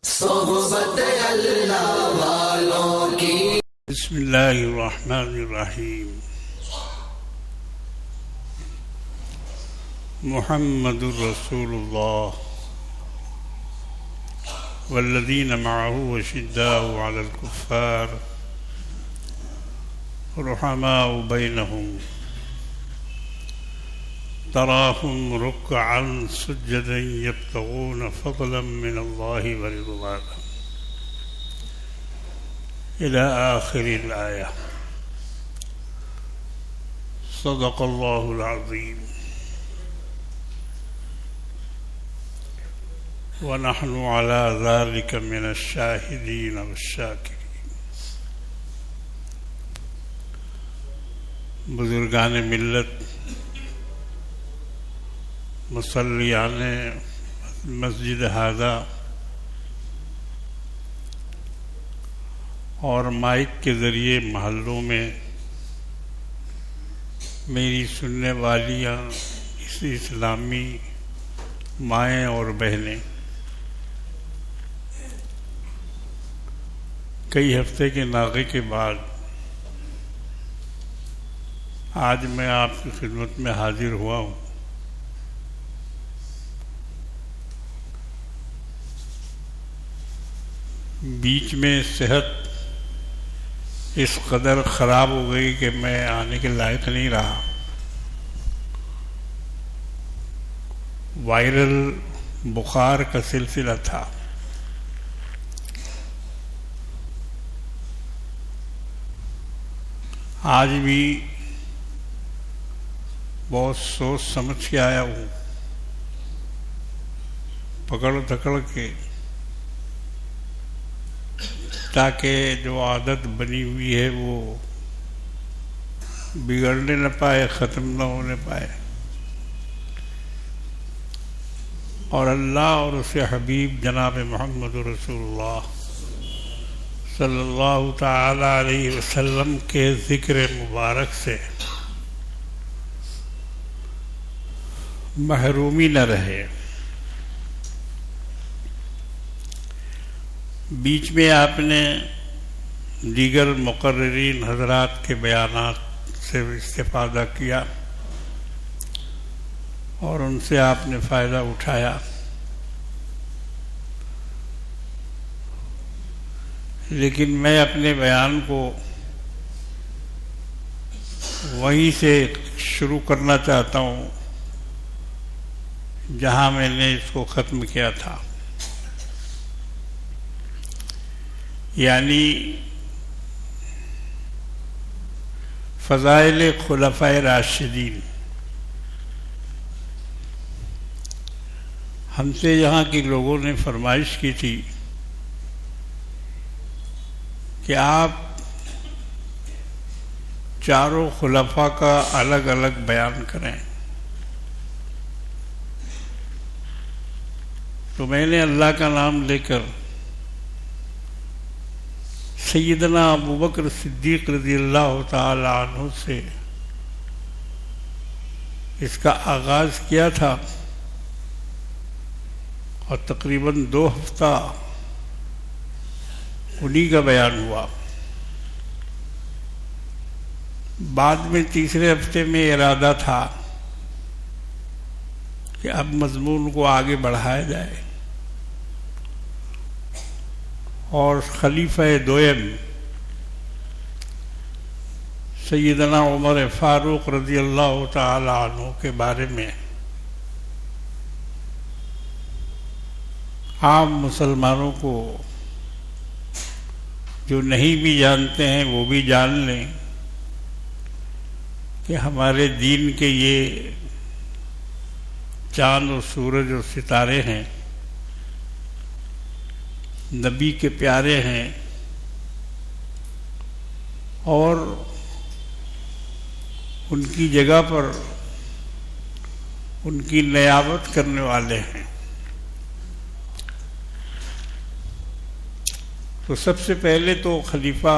صحبت اللہ والوں کی۔ بسم اللہ الرحمن الرحیم۔ محمد رسول اللہ والذین معه اشداء علی الکفار رحماء بینہم تراہم رکعا سجدا یبتغون فضلا من اللہ ورضوانا إلى آخر الآية۔ صدق الله العظيم ونحن على ذلك من الشاهدين والشاكرين۔ بزرگان ملت، مصلیان مسجد ہذا اور مائک کے ذریعے محلوں میں میری سننے والیاں اسلامی مائیں اور بہنیں، کئی ہفتے کے ناغے کے بعد آج میں آپ کی خدمت میں حاضر ہوا ہوں۔ بیچ میں صحت اس قدر خراب ہو گئی کہ میں آنے کے لائق نہیں رہا۔ وائرل بخار کا سلسلہ تھا۔ آج بھی بہت سوچ سمجھ کے آیا ہوں، پکڑ دھکڑ کے، تاکہ جو عادت بنی ہوئی ہے وہ بگڑنے نہ پائے، ختم نہ ہونے پائے، اور اللہ اور اس کے حبیب جناب محمد رسول اللہ صلی اللہ تعالی علیہ وسلم کے ذکر مبارک سے محرومی نہ رہے۔ بیچ میں آپ نے دیگر مقررین حضرات کے بیانات سے استفادہ کیا اور ان سے آپ نے فائدہ اٹھایا، لیکن میں اپنے بیان کو وہیں سے شروع کرنا چاہتا ہوں جہاں میں نے اس کو ختم کیا تھا، یعنی فضائل خلفائے راشدین۔ ہم سے یہاں کے لوگوں نے فرمائش کی تھی کہ آپ چاروں خلفاء کا الگ الگ بیان کریں، تو میں نے اللہ کا نام لے کر سیدنا ابوبکر صدیق رضی اللہ تعالی عنہ سے اس کا آغاز کیا تھا، اور تقریباً 2 ہفتہ انہی کا بیان ہوا۔ بعد میں تیسرے ہفتے میں ارادہ تھا کہ اب مضمون کو آگے بڑھایا جائے، اور خلیفہ دوئم سیدنا عمر فاروق رضی اللہ تعالی عنہ کے بارے میں عام مسلمانوں کو جو نہیں بھی جانتے ہیں وہ بھی جان لیں کہ ہمارے دین کے یہ چاند و سورج اور ستارے ہیں، نبی کے پیارے ہیں، اور ان کی جگہ پر ان کی نیابت کرنے والے ہیں۔ تو سب سے پہلے تو خلیفہ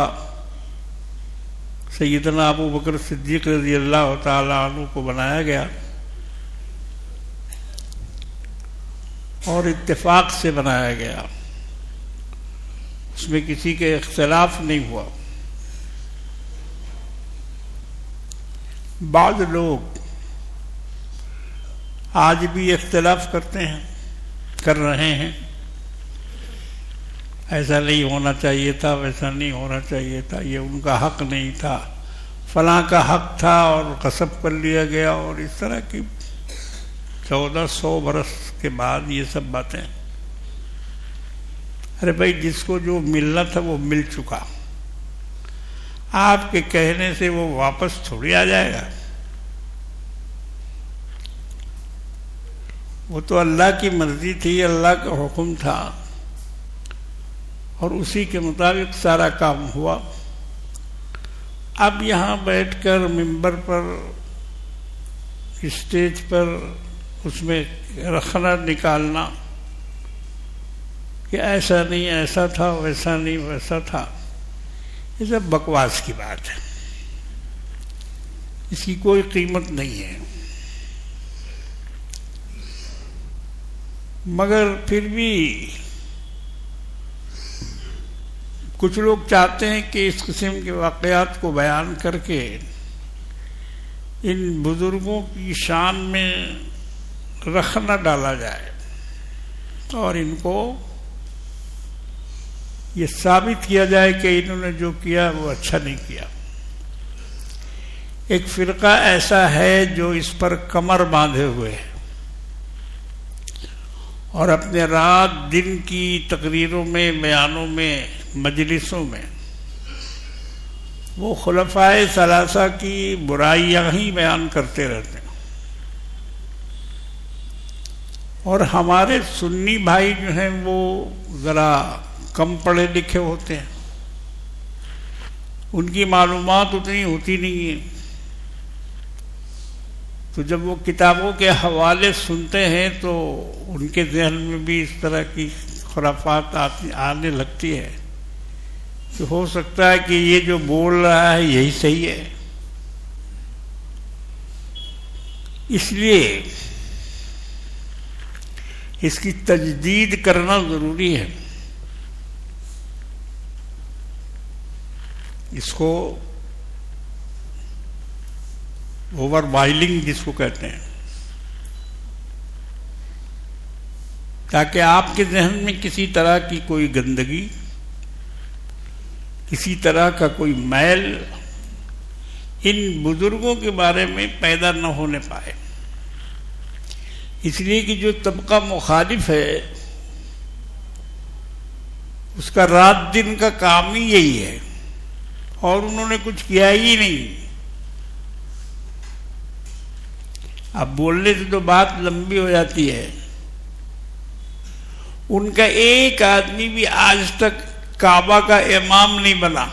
سیدنا ابوبکر صدیق رضی اللہ تعالی عنہ کو بنایا گیا، اور اتفاق سے بنایا گیا۔ اس میں کسی کے اختلاف نہیں ہوا. بعض لوگ آج بھی اختلاف کرتے ہیں، کر رہے ہیں. ایسا نہیں ہونا چاہیے تھا، ویسا نہیں ہونا چاہیے تھا، یہ ان کا حق نہیں تھا، فلاں کا حق تھا اور غصب کر لیا گیا، اور اس طرح کی 1400 برس کے بعد یہ سب باتیں. ارے بھائی، جس کو جو ملنا تھا وہ مل چکا. آپ کے کہنے سے وہ واپس تھوڑی آ جائے گا. وہ تو اللہ کی مرضی تھی، اللہ کا حکم تھا، اور اسی کے مطابق سارا کام ہوا. اب یہاں بیٹھ کر ممبر پر، اسٹیج پر اس میں رکھنا نکالنا کہ ایسا نہیں ایسا تھا، ویسا نہیں ویسا تھا، یہ سب بکواس کی بات ہے. اس کی کوئی قیمت نہیں ہے. مگر پھر بھی کچھ لوگ چاہتے ہیں کہ اس قسم کے واقعات کو بیان کر کے ان بزرگوں کی شان میں رخ نہ ڈالا جائے، اور ان کو یہ ثابت کیا جائے کہ انہوں نے جو کیا وہ اچھا نہیں کیا. ایک فرقہ ایسا ہے جو اس پر کمر باندھے ہوئے ہے اور اپنے رات دن کی تقریروں میں، بیانوں میں، مجلسوں میں وہ خلفائے ثلاثہ کی برائیاں ہی بیان کرتے رہتے ہیں. اور ہمارے سنی بھائی جو ہیں وہ ذرا کم پڑھے لکھے ہوتے ہیں، ان کی معلومات اتنی ہوتی نہیں ہیں. تو جب وہ کتابوں کے حوالے سنتے ہیں تو ان کے ذہن میں بھی اس طرح کی خرافات آنے لگتی ہے کہ ہو سکتا ہے کہ یہ جو بول رہا ہے یہی صحیح ہے. اس لیے اس کی تجدید کرنا ضروری ہے. اس کو اوور بائلنگ جس کو کہتے ہیں، تاکہ آپ کے ذہن میں کسی طرح کی کوئی گندگی، کسی طرح کا کوئی میل ان بزرگوں کے بارے میں پیدا نہ ہونے پائے. اس لیے کہ جو طبقہ مخالف ہے اس کا رات دن کا کام ہی یہی ہے، اور انہوں نے کچھ کیا ہی نہیں. اب بولنے سے تو بات لمبی ہو جاتی ہے. ان کا ایک آدمی بھی آج تک کعبہ کا امام نہیں بنا.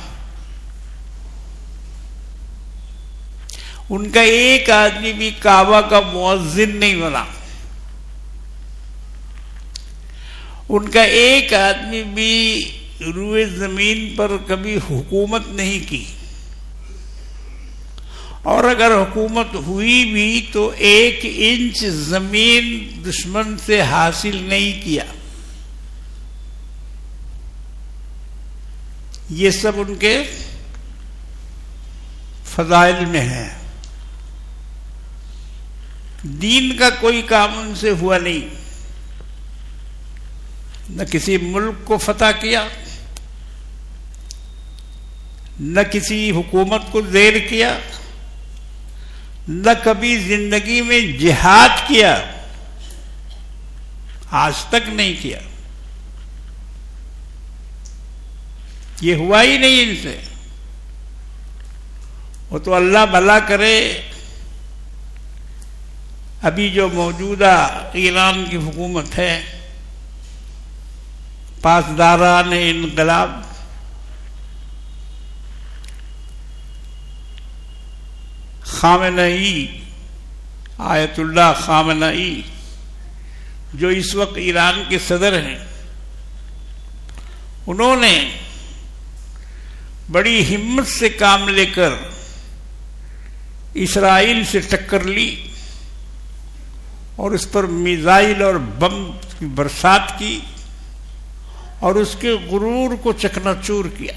ان کا ایک آدمی بھی کعبہ کا مؤذن نہیں بنا. ان کا ایک آدمی بھی روئے زمین پر کبھی حکومت نہیں کی، اور اگر حکومت ہوئی بھی تو 1 انچ زمین دشمن سے حاصل نہیں کیا. یہ سب ان کے فضائل میں ہے. دین کا کوئی کام ان سے ہوا نہیں. نہ کسی ملک کو فتح کیا، نہ کسی حکومت کو زیر کیا، نہ کبھی زندگی میں جہاد کیا، آج تک نہیں کیا. یہ ہوا ہی نہیں ان سے. وہ تو اللہ بھلا کرے ابھی جو موجودہ ایران کی حکومت ہے، پاسداران انقلاب، خامنئی، آیت اللہ خامنئی، جو اس وقت ایران کے صدر ہیں، انہوں نے بڑی ہمت سے کام لے کر اسرائیل سے ٹکر لی اور اس پر میزائل اور بم کی برسات کی، اور اس کے غرور کو چکنا چور کیا.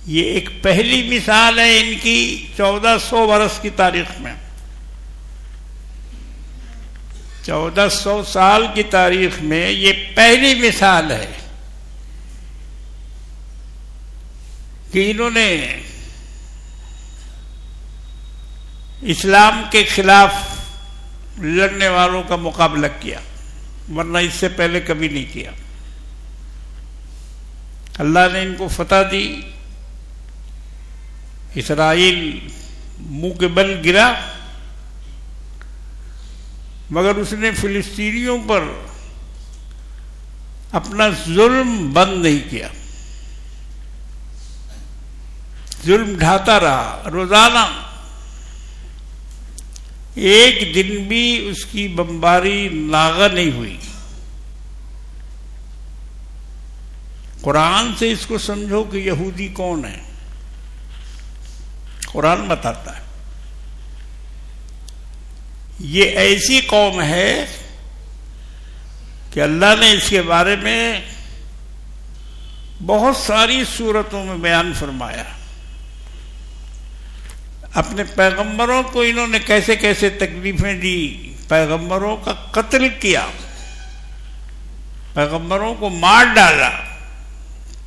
یہ ایک پہلی مثال ہے ان کی 1400 برس کی تاریخ میں. 1400 سال کی تاریخ میں یہ پہلی مثال ہے کہ انہوں نے اسلام کے خلاف لڑنے والوں کا مقابلہ کیا، ورنہ اس سے پہلے کبھی نہیں کیا. اللہ نے ان کو فتح دی، اسرائیل منہ کے بل گرا، مگر اس نے فلسطینیوں پر اپنا ظلم بند نہیں کیا، ظلم ڈھاتا رہا. روزانہ ایک دن بھی اس کی بمباری ناغہ نہیں ہوئی. قرآن سے اس کو سمجھو کہ یہودی کون ہے. قرآن بتاتا ہے یہ ایسی قوم ہے کہ اللہ نے اس کے بارے میں بہت ساری صورتوں میں بیان فرمایا. اپنے پیغمبروں کو انہوں نے کیسے کیسے تکلیفیں دی، پیغمبروں کا قتل کیا، پیغمبروں کو مار ڈالا،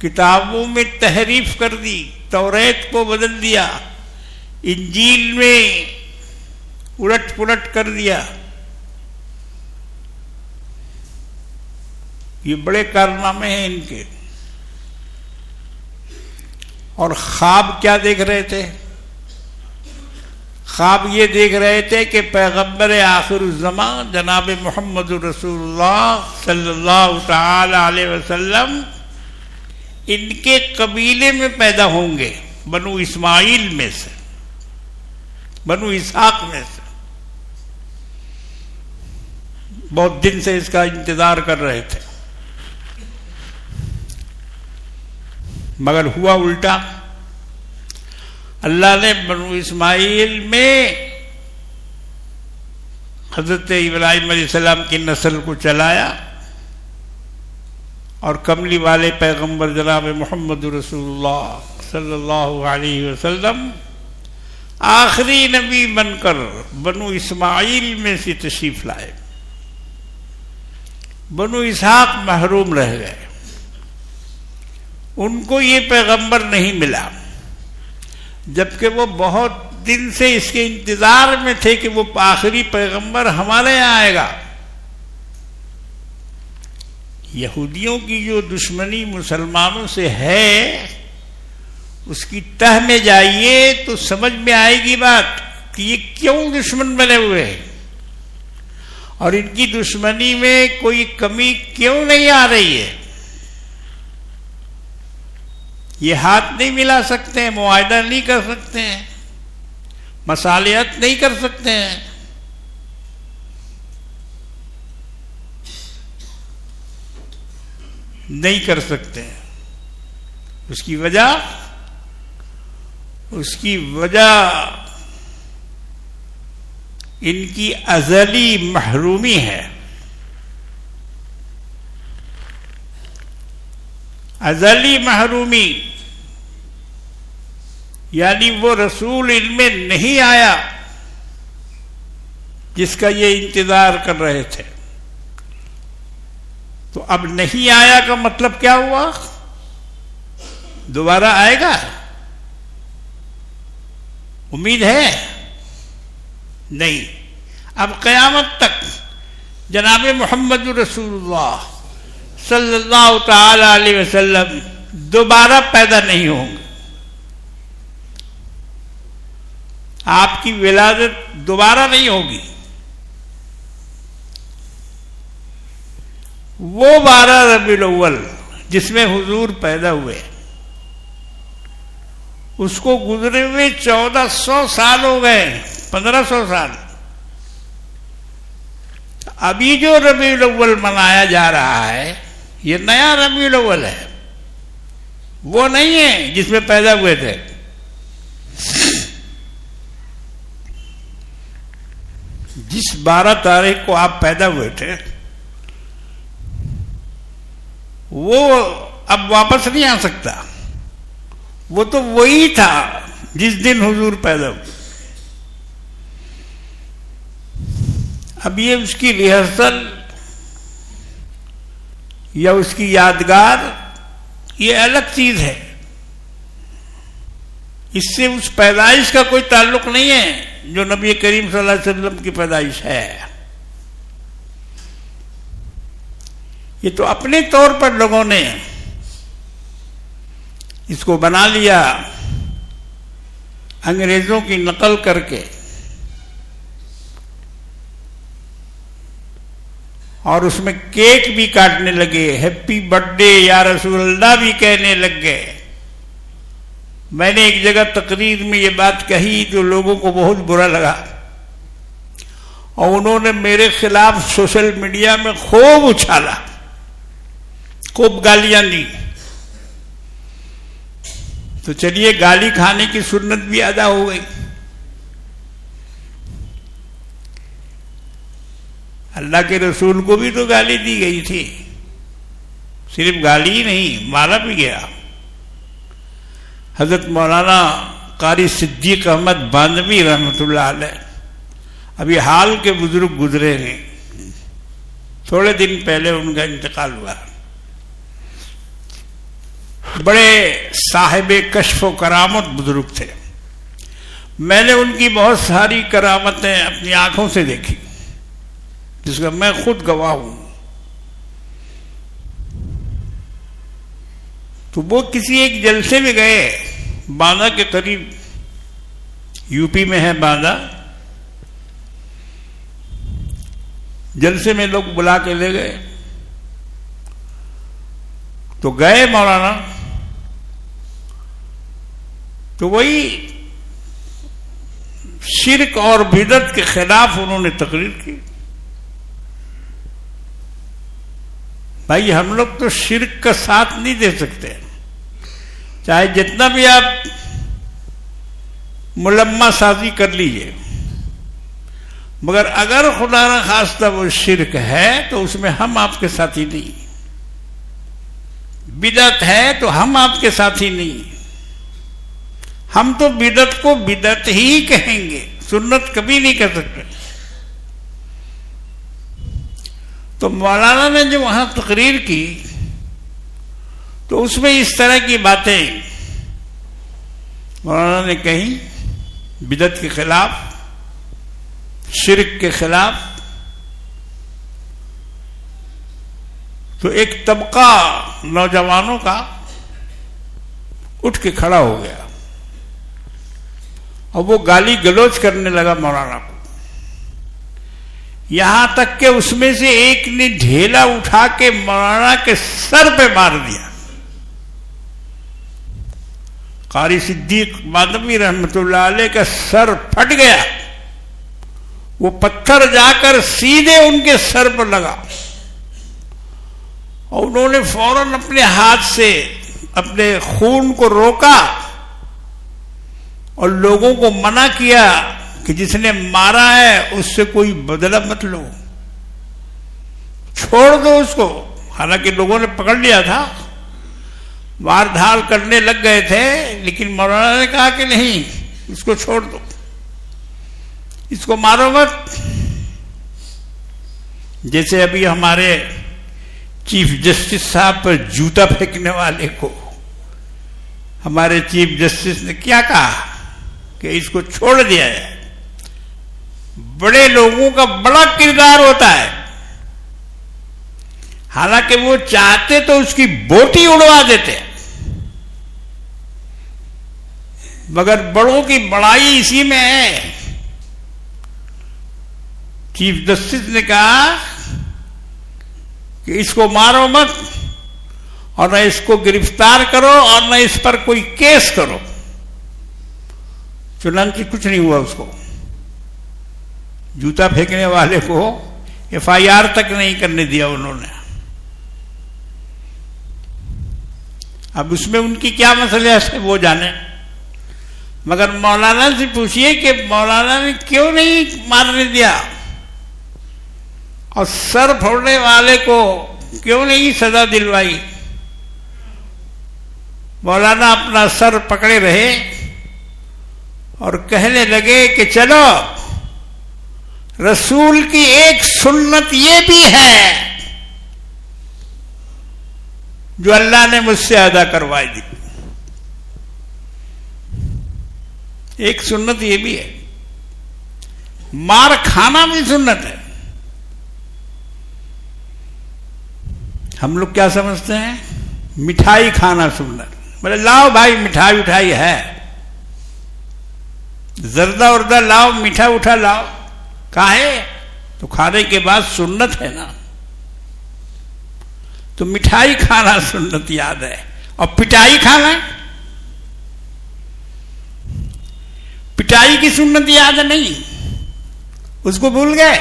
کتابوں میں تحریف کر دی، توریت کو بدل دیا، انجیل میں الٹ پلٹ کر دیا. یہ بڑے کارنامے ہیں ان کے. اور خواب کیا دیکھ رہے تھے؟ خواب یہ دیکھ رہے تھے کہ پیغمبر آخر الزمان جناب محمد رسول اللہ صلی اللہ تعالی علیہ وسلم ان کے قبیلے میں پیدا ہوں گے، بنو اسماعیل میں سے، بنو اسحاق میں سے. بہت دن سے اس کا انتظار کر رہے تھے، مگر ہوا الٹا. اللہ نے بنو اسماعیل میں حضرت ابراہیم علیہ السلام کی نسل کو چلایا، اور کملی والے پیغمبر جناب محمد رسول اللہ صلی اللہ علیہ وسلم آخری نبی بن کر بنو اسماعیل میں سے تشریف لائے. بنو اسحاق محروم رہ گئے، ان کو یہ پیغمبر نہیں ملا، جبکہ وہ بہت دن سے اس کے انتظار میں تھے کہ وہ آخری پیغمبر ہمارے یہاں آئے گا. یہودیوں کی جو دشمنی مسلمانوں سے ہے اس کی تہ میں جائیے تو سمجھ میں آئے گی بات کہ یہ کیوں دشمن بنے ہوئے ہیں، اور ان کی دشمنی میں کوئی کمی کیوں نہیں آ رہی ہے. یہ ہاتھ نہیں ملا سکتے ہیں، معاہدہ نہیں کر سکتے ہیں، مصالحت نہیں کر سکتے ہیں. نہیں کر سکتے ہیں. اس کی وجہ ان کی ازلی محرومی ہے. ازلی محرومی یعنی وہ رسول ان میں نہیں آیا جس کا یہ انتظار کر رہے تھے. تو اب نہیں آیا کا مطلب کیا ہوا؟ دوبارہ آئے گا؟ امید ہے؟ نہیں. اب قیامت تک جناب محمد رسول اللہ صلی اللہ تعالی علیہ وسلم دوبارہ پیدا نہیں ہوں گے. آپ کی ولادت دوبارہ نہیں ہوگی. وہ 12 ربیع الاول جس میں حضور پیدا ہوئے اس کو گزرے ہوئے 1400 سال ہو گئے، 1500 سال. ابھی جو ربیع الاول منایا جا رہا ہے یہ نیا ربیع الاول ہے، وہ نہیں ہے جس میں پیدا ہوئے تھے. جس 12 تاریخ کو آپ پیدا ہوئے تھے وہ اب واپس نہیں آ سکتا. وہ تو وہی تھا جس دن حضور پیدا ہوئے. اب یہ اس کی ریہرسل یا اس کی یادگار یہ الگ چیز ہے. اس سے اس پیدائش کا کوئی تعلق نہیں ہے جو نبی کریم صلی اللہ علیہ وسلم کی پیدائش ہے. یہ تو اپنے طور پر لوگوں نے اس کو بنا لیا انگریزوں کی نقل کر کے, اور اس میں کیک بھی کاٹنے لگے, ہیپی برتھ ڈے یا رسول اللہ بھی کہنے لگ گئے. میں نے ایک جگہ تقریر میں یہ بات کہی جو لوگوں کو بہت برا لگا, اور انہوں نے میرے خلاف سوشل میڈیا میں خوب اچھالا, خوب گالیاں دی. تو چلیے گالی کھانے کی سنت بھی ادا ہو گئی. اللہ کے رسول کو بھی تو گالی دی گئی تھی, صرف گالی ہی نہیں مارا بھی گیا. حضرت مولانا قاری صدیق احمد باندھوی رحمۃ اللہ علیہ ابھی حال کے بزرگ گزرے ہیں, تھوڑے دن پہلے ان کا انتقال ہوا. بڑے صاحب کشف و کرامت بزرگ تھے. میں نے ان کی بہت ساری کرامتیں اپنی آنکھوں سے دیکھی جس کا میں خود گواہ ہوں. تو وہ کسی ایک جلسے میں گئے, باندہ کے قریب, یو پی میں ہے باندہ. جلسے میں لوگ بلا کے لے گئے. تو گئے مولانا, تو وہی شرک اور بدعت کے خلاف انہوں نے تقریر کی. بھائی ہم لوگ تو شرک کا ساتھ نہیں دے سکتے, چاہے جتنا بھی آپ ملمہ سازی کر لیجئے, مگر اگر خدا نہ خواستہ وہ شرک ہے تو اس میں ہم آپ کے ساتھی نہیں. بدعت ہے تو ہم آپ کے ساتھی نہیں. ہم تو بدعت کو بدعت ہی کہیں گے, سنت کبھی نہیں کہہ سکتے. تو مولانا نے جو وہاں تقریر کی تو اس میں اس طرح کی باتیں مولانا نے کہیں, بدعت کے خلاف, شرک کے خلاف. تو ایک طبقہ نوجوانوں کا اٹھ کے کھڑا ہو گیا اور وہ گالی گلوچ کرنے لگا مولانا کو, یہاں تک کہ اس میں سے ایک نے ڈھیلا اٹھا کے مولانا کے سر پہ مار دیا. قاری صدیق باندھوی رحمۃ اللہ علیہ کا سر پھٹ گیا. وہ پتھر جا کر سیدھے ان کے سر پر لگا, اور انہوں نے فوراً اپنے ہاتھ سے اپنے خون کو روکا اور لوگوں کو منع کیا کہ جس نے مارا ہے اس سے کوئی بدلہ مت لو, چھوڑ دو اس کو. حالانکہ لوگوں نے پکڑ لیا تھا, مار دھاڑ کرنے لگ گئے تھے, لیکن مولانا نے کہا کہ نہیں, اس کو چھوڑ دو, اس کو مارو مت. جیسے ابھی ہمارے چیف جسٹس صاحب پر جوتا پھینکنے والے کو ہمارے چیف جسٹس نے کیا کہا کہ اس کو چھوڑ دیا جائے. بڑے لوگوں کا بڑا کردار ہوتا ہے, حالانکہ وہ چاہتے تو اس کی بوٹی اڑوا دیتے, مگر بڑوں کی بڑائی اسی میں ہے. چیف جسٹس نے کہا کہ اس کو مارو مت, اور نہ اس کو گرفتار کرو, اور نہ اس پر کوئی کیس کرو. چنانچہ کچھ نہیں ہوا. اس کو جوتا پھینکنے والے کو FIR تک نہیں کرنے دیا انہوں نے. اب اس میں ان کی کیا مسئلہ ہے وہ جانے, مگر مولانا سے پوچھئے کہ مولانا نے کیوں نہیں مارنے دیا, اور سر پھوڑنے والے کو کیوں نہیں سزا دلوائی. مولانا اپنا سر پکڑے رہے اور کہنے لگے کہ چلو رسول کی ایک سنت یہ بھی ہے جو اللہ نے مجھ سے ادا کروائی دی. ایک سنت یہ بھی ہے. مار کھانا بھی سنت ہے. ہم لوگ کیا سمجھتے ہیں؟ مٹھائی کھانا سنت. بولے لاؤ بھائی مٹھائی اٹھائی ہے، زردہ وردہ لاؤ، میٹھا اٹھا لاؤ. کاہے؟ تو کھانے کے بعد سنت ہے نا. تو مٹھائی کھانا سنت یاد ہے، اور پٹائی کھانا، پٹائی کی سنت یاد نہیں، اس کو بھول گئے.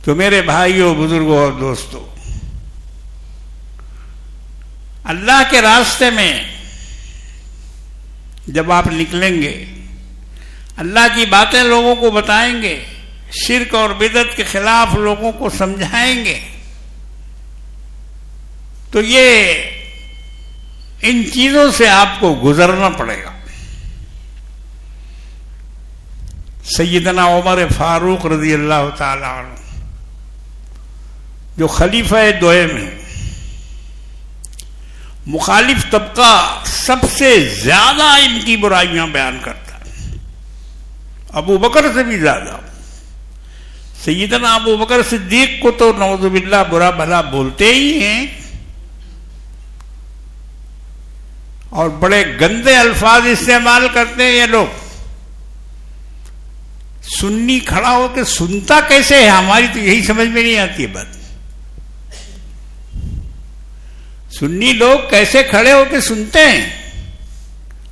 تو میرے بھائیوں، بزرگوں اور دوستوں، اللہ کے راستے میں جب آپ نکلیں گے، اللہ کی باتیں لوگوں کو بتائیں گے، شرک اور بدعت کے خلاف لوگوں کو سمجھائیں گے، تو یہ ان چیزوں سے آپ کو گزرنا پڑے گا. سیدنا عمر فاروق رضی اللہ تعالی عنہ جو خلیفہ دوئم ہیں، مخالف طبقہ سب سے زیادہ ان کی برائیاں بیان کرتا ہے، ابو بکر سے بھی زیادہ. سیدنا ابو بکر صدیق کو تو نعوذ باللہ برا بھلا بولتے ہی ہیں، اور بڑے گندے الفاظ استعمال کرتے ہیں یہ لوگ. سنی کھڑا ہو کے سنتا کیسے ہے؟ ہماری تو یہی سمجھ میں نہیں آتی ہے بات. سنی لوگ کیسے کھڑے ہو کے سنتے ہیں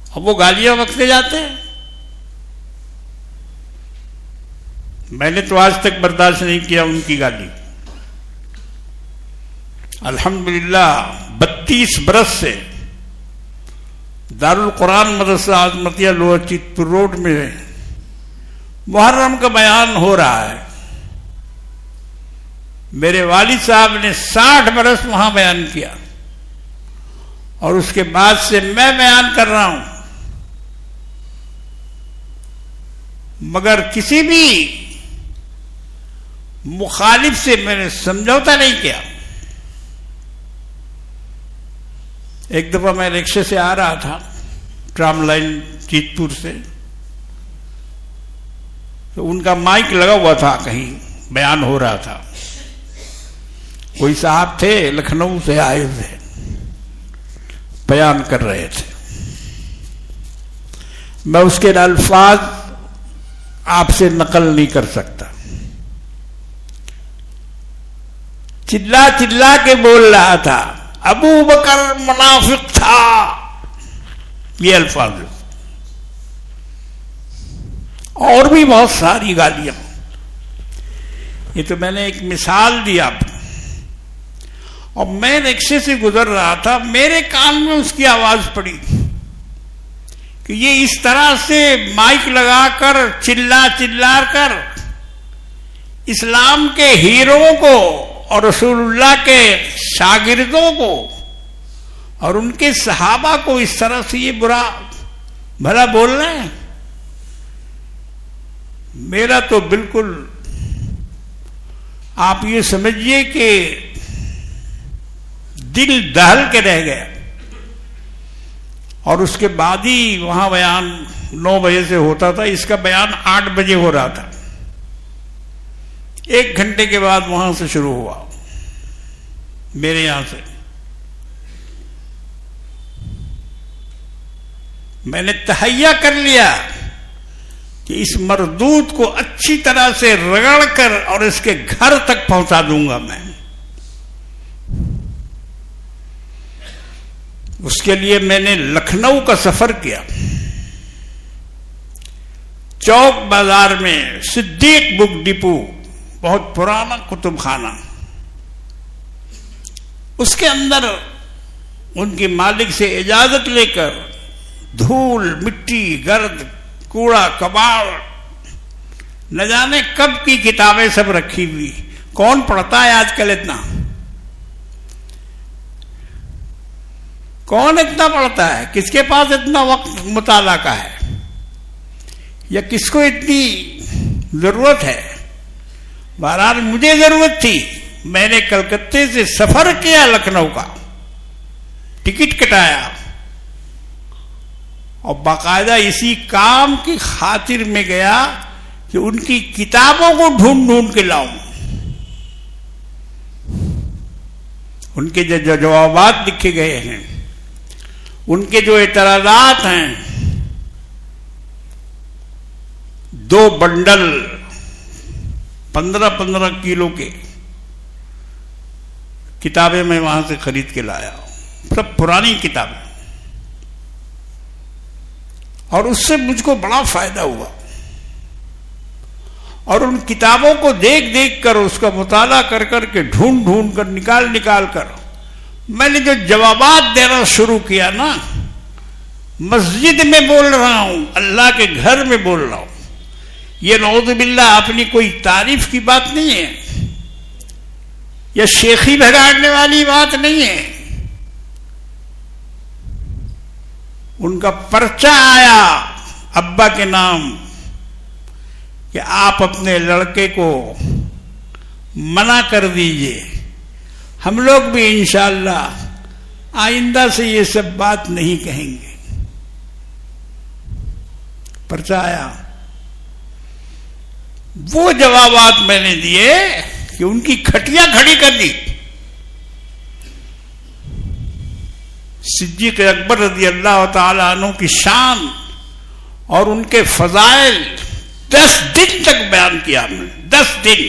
اور وہ گالیاں بکتے جاتے ہیں؟ میں نے تو آج تک برداشت نہیں کیا ان کی گالی. الحمدللہ 32 برس سے دارالقرآن مدرسہ عظمتیہ لوور چیت پور روڈ میں محرم کا بیان ہو رہا ہے. میرے والد صاحب نے 60 برس وہاں بیان کیا، اور اس کے بعد سے میں بیان کر رہا ہوں، مگر کسی بھی مخالف سے میں نے سمجھوتا نہیں کیا. ایک دفعہ میں رکشے سے آ رہا تھا ٹرام لائن چیت پور سے، تو ان کا مائک لگا ہوا تھا، کہیں بیان ہو رہا تھا. کوئی صاحب تھے لکھنؤ سے آئے تھے، بیان کر رہے تھے. میں اس کے الفاظ آپ سے نقل نہیں کر سکتا. چلا چلا کے بول رہا تھا ابو بکر منافق تھا، یہ الفاظ، اور بھی بہت ساری گالیاں. یہ تو میں نے ایک مثال دی آپ کو. اور میں رکشے سے گزر رہا تھا، میرے کان میں اس کی آواز پڑی کہ یہ اس طرح سے مائک لگا کر چلا چلا کر اسلام کے ہیروؤں کو اور رسول اللہ کے شاگردوں کو اور ان کے صحابہ کو اس طرح سے یہ برا بھلا بول رہے ہیں. میرا تو بالکل آپ یہ سمجھیے کہ دل دہل کے رہ گیا. اور اس کے بعد ہی وہاں بیان 9 بجے سے ہوتا تھا، اس کا بیان 8 بجے ہو رہا تھا. 1 گھنٹے کے بعد وہاں سے شروع ہوا، میرے یہاں سے. میں نے تہیہ کر لیا کہ اس مردود کو اچھی طرح سے رگڑ کر اور اس کے گھر تک پہنچا دوں گا میں. اس کے لیے میں نے لکھنؤ کا سفر کیا. چوک بازار میں صدیق بک ڈپو، بہت پرانا کتب خانہ، اس کے اندر ان کی مالک سے اجازت لے کر دھول مٹی گرد کوڑا کباڑ نہ جانے کب کی کتابیں سب رکھی ہوئی. کون پڑھتا ہے آج کل اتنا؟ کون اتنا پڑھتا ہے؟ کس کے پاس اتنا وقت مطالعہ کا ہے؟ یا کس کو اتنی ضرورت ہے؟ بہرحال مجھے ضرورت تھی، میں نے کلکتے سے سفر کیا، لکھنؤ کا ٹکٹ کٹایا اور باقاعدہ اسی کام کی خاطر میں گیا کہ ان کی کتابوں کو ڈھونڈ ڈھونڈ کے لاؤں، ان کے جو جوابات لکھے گئے ہیں، ان کے جو اعتراضات ہیں، 2 بنڈل 15-15 کلو کے کتابیں میں وہاں سے خرید کے لایا، سب پرانی کتابیں، اور اس سے مجھ کو بڑا فائدہ ہوا، اور ان کتابوں کو دیکھ دیکھ کر، اس کا مطالعہ کر کر کے، ڈھونڈ ڈھونڈ کر، نکال کر میں نے جو جوابات دینا شروع کیا نا، مسجد میں بول رہا ہوں، اللہ کے گھر میں بول رہا ہوں، یہ نعوذ باللہ اپنی کوئی تعریف کی بات نہیں ہے، یہ شیخی بھگاڑنے والی بات نہیں ہے۔ ان کا پرچہ آیا ابا کے نام کہ آپ اپنے لڑکے کو منع کر دیجئے، ہم لوگ بھی انشاءاللہ آئندہ سے یہ سب بات نہیں کہیں گے۔ پرچہ آیا، وہ جوابات میں نے دیے کہ ان کی کھٹیاں کھڑی کر دی۔ صدیق اکبر رضی اللہ تعالی عنہ کی شان اور ان کے فضائل 10 دن تک بیان کیا ہم نے، 10 دن۔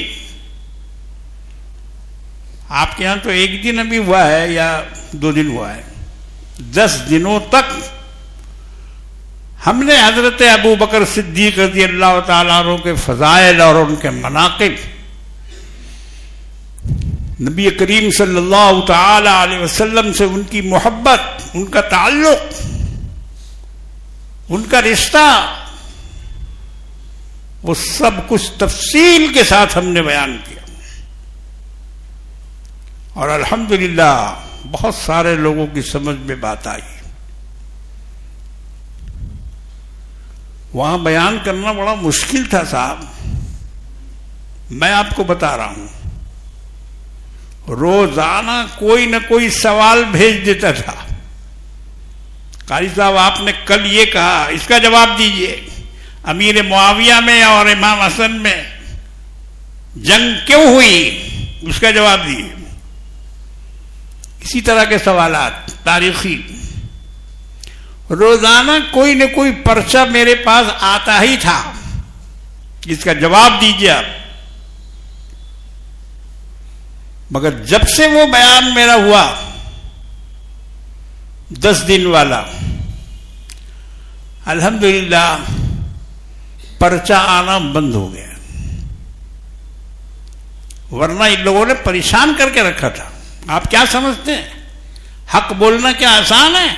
آپ کے ہاں تو 1 دن ابھی ہوا ہے یا 2 دن ہوا ہے، 10 دنوں تک ہم نے حضرت ابو بکر صدیق رضی اللہ تعالیٰ عنہ کے فضائل اور ان کے مناقب، نبی کریم صلی اللہ تعالی علیہ وسلم سے ان کی محبت، ان کا تعلق، ان کا رشتہ، وہ سب کچھ تفصیل کے ساتھ ہم نے بیان کیا، اور الحمدللہ بہت سارے لوگوں کی سمجھ میں بات آئی۔ وہاں بیان کرنا بڑا مشکل تھا صاحب، میں آپ کو بتا رہا ہوں، روزانہ کوئی نہ کوئی سوال بھیج دیتا تھا، قاری صاحب آپ نے کل یہ کہا، اس کا جواب دیجئے، امیر معاویہ میں اور امام حسن میں جنگ کیوں ہوئی، اس کا جواب دیجئے۔ اسی طرح کے سوالات تاریخی، روزانہ کوئی نہ کوئی پرچہ میرے پاس آتا ہی تھا، اس کا جواب دیجئے آپ۔ مگر جب سے وہ بیان میرا ہوا 10 دن والا، الحمدللہ پرچہ آنا بند ہو گیا، ورنہ ان لوگوں نے پریشان کر کے رکھا تھا۔ آپ کیا سمجھتے ہیں حق بولنا کیا آسان ہے؟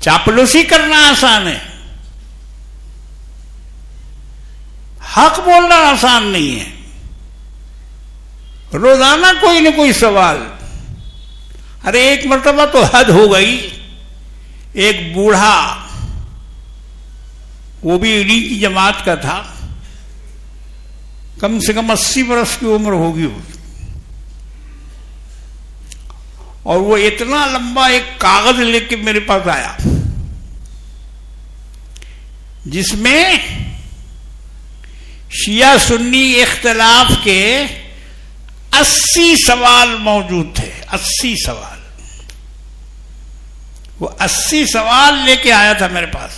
چاپلوسی کرنا آسان ہے، حق بولنا آسان نہیں ہے۔ روزانہ کوئی نہ کوئی سوال، ارے ایک مرتبہ تو حد ہو گئی، ایک بوڑھا، وہ بھی انہی کی جماعت کا تھا، کم سے کم 80 برس کی عمر ہوگی اس، اور وہ اتنا لمبا ایک کاغذ لے کے میرے پاس آیا جس میں شیعہ سنی اختلاف کے 80 سوال موجود تھے، 80 سوال، وہ 80 سوال لے کے آیا تھا میرے پاس،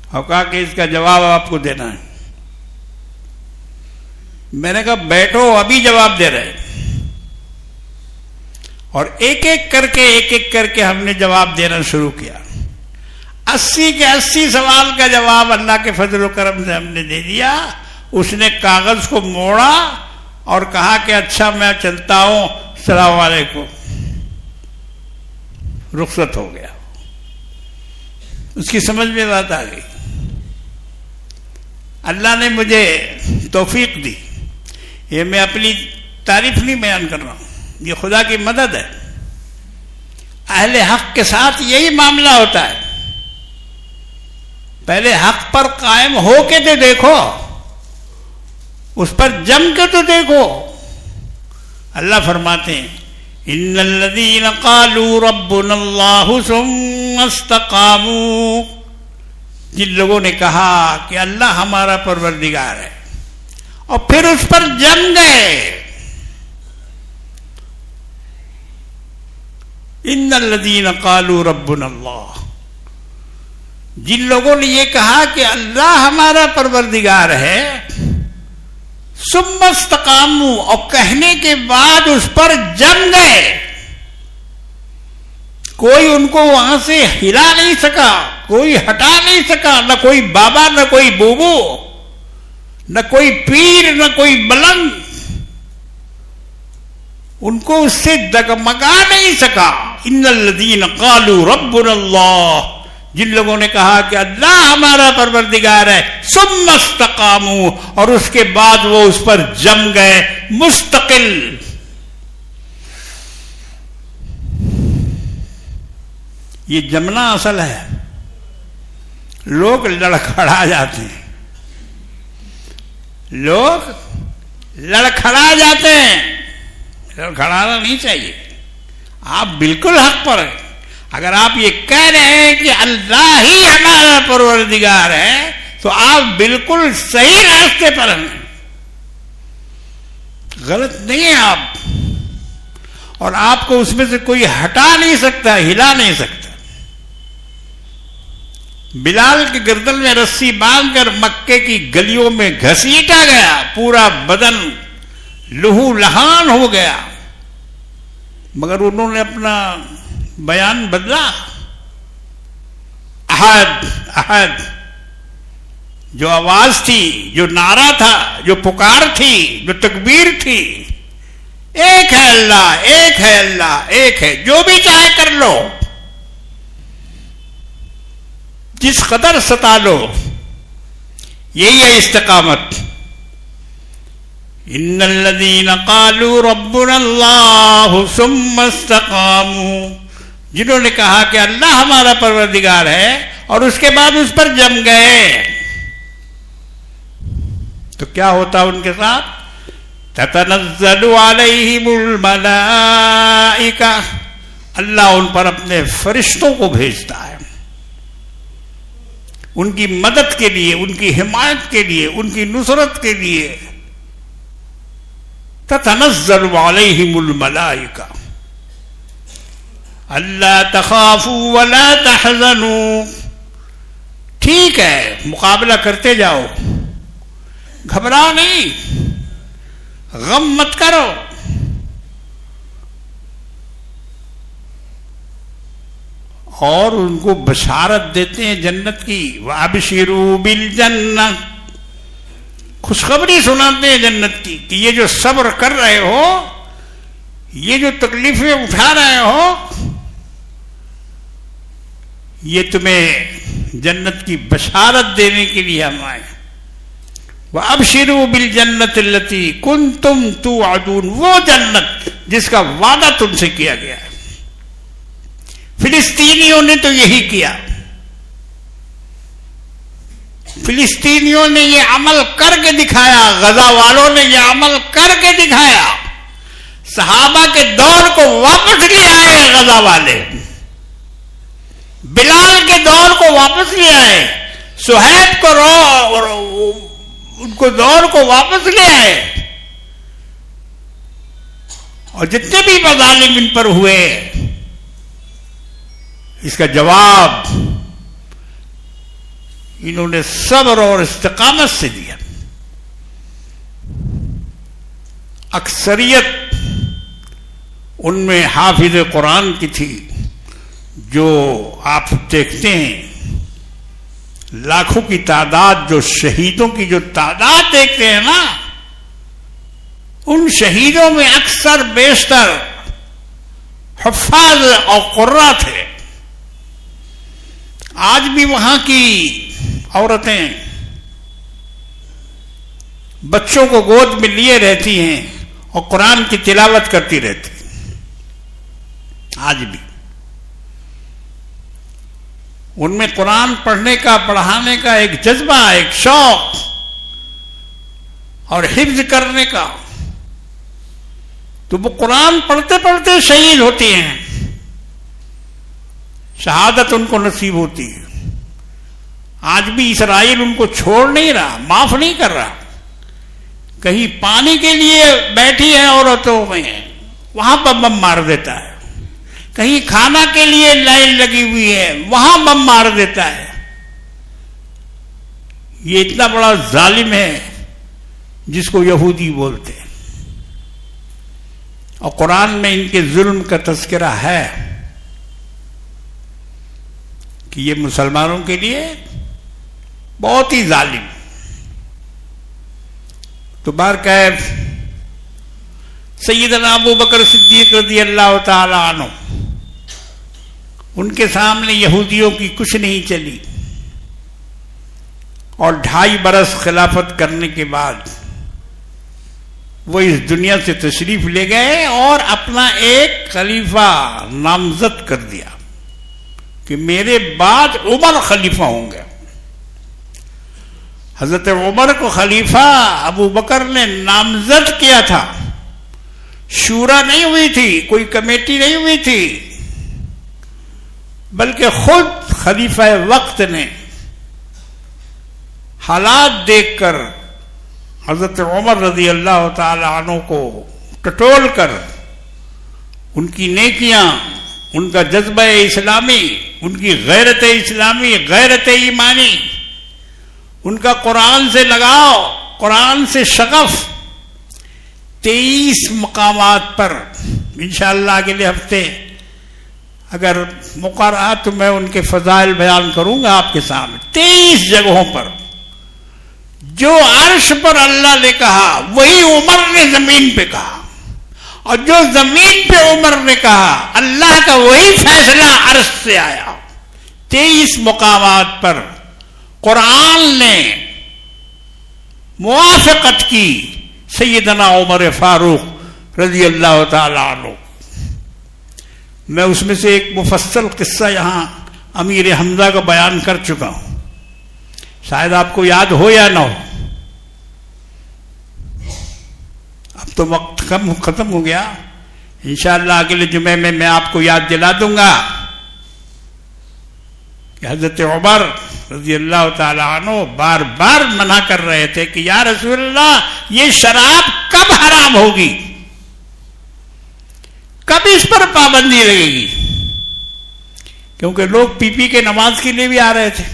اور کہا کہ اس کا جواب آپ کو دینا ہے۔ میں نے کہا بیٹھو، ابھی جواب دے رہے، اور ایک ایک کر کے ہم نے جواب دینا شروع کیا۔ 80 کے 80 سوال کا جواب اللہ کے فضل و کرم سے ہم نے دے دیا۔ اس نے کاغذ کو موڑا اور کہا کہ اچھا میں چلتا ہوں، السلام علیکم، رخصت ہو گیا۔ اس کی سمجھ میں بات آ گئی۔ اللہ نے مجھے توفیق دی، یہ میں اپنی تعریف نہیں بیان کر رہا ہوں، یہ خدا کی مدد ہے. اہل حق کے ساتھ یہی معاملہ ہوتا ہے. پہلے حق پر قائم ہو کے تو دیکھو، اس پر جم کے تو دیکھو. اللہ فرماتے ہیں ان الذین قالوا ربنا اللہ ثم استقاموا، جن لوگوں نے کہا کہ اللہ ہمارا پروردگار ہے اور پھر اس پر جم گئے. ان الذین قالوا ربنا اللہ، جن لوگوں نے یہ کہا کہ اللہ ہمارا پروردگار ہے، ثم استقاموا، اور کہنے کے بعد اس پر جم گئے. کوئی ان کو وہاں سے ہلا نہیں سکا، کوئی ہٹا نہیں سکا، نہ کوئی بابا نہ کوئی بوبو نہ کوئی پیر نہ کوئی ملنگ ان کو اس سے دگمگا نہیں سکا. ان الذین قالوا ربنا اللہ، جن لوگوں نے کہا کہ اللہ ہمارا پروردگار ہے، ثم استقاموا، اور اس کے بعد وہ اس پر جم گئے مستقل. یہ جمنا اصل ہے. لوگ لڑکھڑا جاتے ہیں، لوگ لڑکھڑا جاتے ہیں. لڑکھڑانا نہیں چاہیے. آپ بالکل حق پر ہیں. اگر آپ یہ کہہ رہے ہیں کہ اللہ ہی ہمارا پروردگار ہے تو آپ بالکل صحیح راستے پر ہیں، غلط نہیں ہیں آپ. اور آپ کو اس میں سے کوئی ہٹا نہیں سکتا، ہلا نہیں سکتا. بلال کے گردن میں رسی باندھ کر مکے کی گلیوں میں گھسیٹا گیا، پورا بدن لہو لہان ہو گیا، مگر انہوں نے اپنا بیان بدلا. احد احد جو آواز تھی، جو نعرہ تھا، جو پکار تھی، جو تکبیر تھی، ایک ہے اللہ، ایک ہے اللہ، ایک ہے، جو بھی چاہے کر لو، جس قدر ستا لو. یہی ہے استقامت. ان الذین قالوا ربنا اللہ ثم استقاموا، جنہوں نے کہا کہ اللہ ہمارا پروردگار ہے اور اس کے بعد اس پر جم گئے. تو کیا ہوتا ان کے ساتھ؟ تتنزل علیہم الملائکہ، اللہ ان پر اپنے فرشتوں کو بھیجتا ہے، ان کی مدد کے لیے، ان کی حمایت کے لیے، ان کی نصرت کے لیے. تتنزل علیہم الملائکہ اللہ تخافوا ولا تحزنوا. ٹھیک ہے، مقابلہ کرتے جاؤ، گھبراؤ نہیں، غم مت کرو. اور ان کو بشارت دیتے ہیں جنت کی. وَأَبْشِرُوا بِالْجَنَّةِ، خوشخبری سناتے ہیں جنت کی کہ یہ جو صبر کر رہے ہو، یہ جو تکلیفیں اٹھا رہے ہو، یہ تمہیں جنت کی بشارت دینے کے لیے ہم آئے. وَأَبْشِرُوا بِالْجَنَّةِ الَّتِي كُنْتُمْ تُوعَدُونَ، وہ جنت جس کا وعدہ تم سے کیا گیا ہے. فلسطینیوں نے تو یہی کیا. فلسطینیوں نے یہ عمل کر کے دکھایا، غزہ والوں نے یہ عمل کر کے دکھایا. صحابہ کے دور کو واپس لے آئے غزہ والے، بلال کے دور کو واپس لے آئے، صہیب کو ان کو دور کو واپس لے آئے. اور جتنے بھی مظالم ان پر ہوئے، اس کا جواب انہوں نے صبر اور استقامت سے دیا. اکثریت ان میں حافظ قرآن کی تھی، جو آپ دیکھتے ہیں لاکھوں کی تعداد، جو شہیدوں کی جو تعداد دیکھتے ہیں نا، ان شہیدوں میں اکثر بیشتر حفاظ اور قراء تھے. آج بھی وہاں کی عورتیں بچوں کو گود میں لیے رہتی ہیں اور قرآن کی تلاوت کرتی رہتی آج بھی. ان میں قرآن پڑھنے کا پڑھانے کا ایک جذبہ ایک شوق اور حفظ کرنے کا. تو وہ قرآن پڑھتے پڑھتے شہید ہوتی ہیں, شہادت ان کو نصیب ہوتی ہے. آج بھی اسرائیل ان کو چھوڑ نہیں رہا, معاف نہیں کر رہا. کہیں پانی کے لیے بیٹھی ہے عورتوں میں, وہاں پر بم مار دیتا ہے. کہیں کھانا کے لیے لائن لگی ہوئی ہے, وہاں بم مار دیتا ہے. یہ اتنا بڑا ظالم ہے جس کو یہودی بولتے ہیں. اور قرآن میں ان کے ظلم کا تذکرہ ہے کہ یہ مسلمانوں کے لیے بہت ہی ظالم. تو بہرکیف سیدنا ابو بکر صدیق رضی اللہ تعالی عنہ, ان کے سامنے یہودیوں کی کچھ نہیں چلی, اور 2.5 برس خلافت کرنے کے بعد وہ اس دنیا سے تشریف لے گئے اور اپنا ایک خلیفہ نامزد کر دیا کہ میرے بعد عمر خلیفہ ہوں گے. حضرت عمر کو خلیفہ ابو بکر نے نامزد کیا تھا, شورا نہیں ہوئی تھی, کوئی کمیٹی نہیں ہوئی تھی, بلکہ خود خلیفہ وقت نے حالات دیکھ کر حضرت عمر رضی اللہ تعالی عنہ کو ٹٹول کر ان کی نیکیاں, ان کا جذبہ اسلامی, ان کی غیرت اسلامی, غیرت ایمانی, ان کا قرآن سے لگاؤ, قرآن سے شغف, 23 مقامات پر انشاءاللہ اگلے ہفتے اگر موقع رہا تو میں ان کے فضائل بیان کروں گا آپ کے سامنے. 23 جگہوں پر جو عرش پر اللہ نے کہا وہی عمر نے زمین پہ کہا, اور جو زمین پہ عمر نے کہا اللہ کا وہی فیصلہ عرش سے آیا. 23 مقامات پر قرآن نے موافقت کی سیدنا عمر فاروق رضی اللہ تعالی عنہ. میں اس میں سے ایک مفصل قصہ یہاں امیر حمزہ کا بیان کر چکا ہوں, شاید آپ کو یاد ہو یا نہ ہو. اب تو وقت ختم ہو گیا, انشاءاللہ اگلے جمعے میں آپ کو یاد دلا دوں گا کہ حضرت عمر رضی اللہ تعالی عنہ بار بار منع کر رہے تھے کہ یا رسول اللہ یہ شراب کب حرام ہوگی, کب اس پر پابندی لگے گی, کیونکہ لوگ پی پی کے نماز کے لیے بھی آ رہے تھے.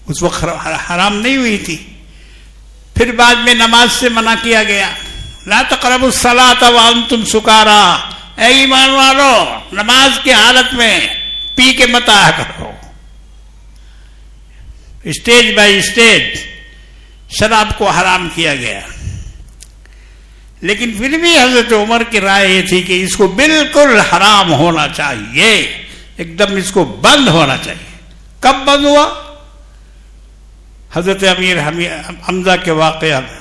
اس وقت حرام نہیں ہوئی تھی. پھر بعد میں نماز سے منع کیا گیا, لا تقربوا الصلاۃ وانتم سکارا, اے ایمان والو نماز کی حالت میں پی کے مت آیا کرو. اسٹیج بائی اسٹیج شراب کو حرام کیا گیا, لیکن پھر بھی حضرت عمر کی رائے یہ تھی کہ اس کو بالکل حرام ہونا چاہیے, ایک دم اس کو بند ہونا چاہیے. کب بند ہوا؟ حضرت امیر حمزہ کے واقعہ میں.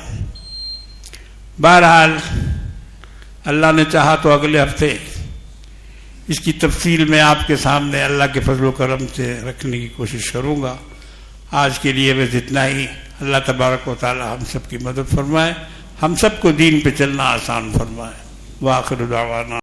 بہرحال اللہ نے چاہا تو اگلے ہفتے اس کی تفصیل میں آپ کے سامنے اللہ کے فضل و کرم سے رکھنے کی کوشش کروں گا. آج کے لیے بس اتنا ہی. اللہ تبارک و تعالی ہم سب کی مدد فرمائے, ہم سب کو دین پہ چلنا آسان فرمائے. وآخر دعوانا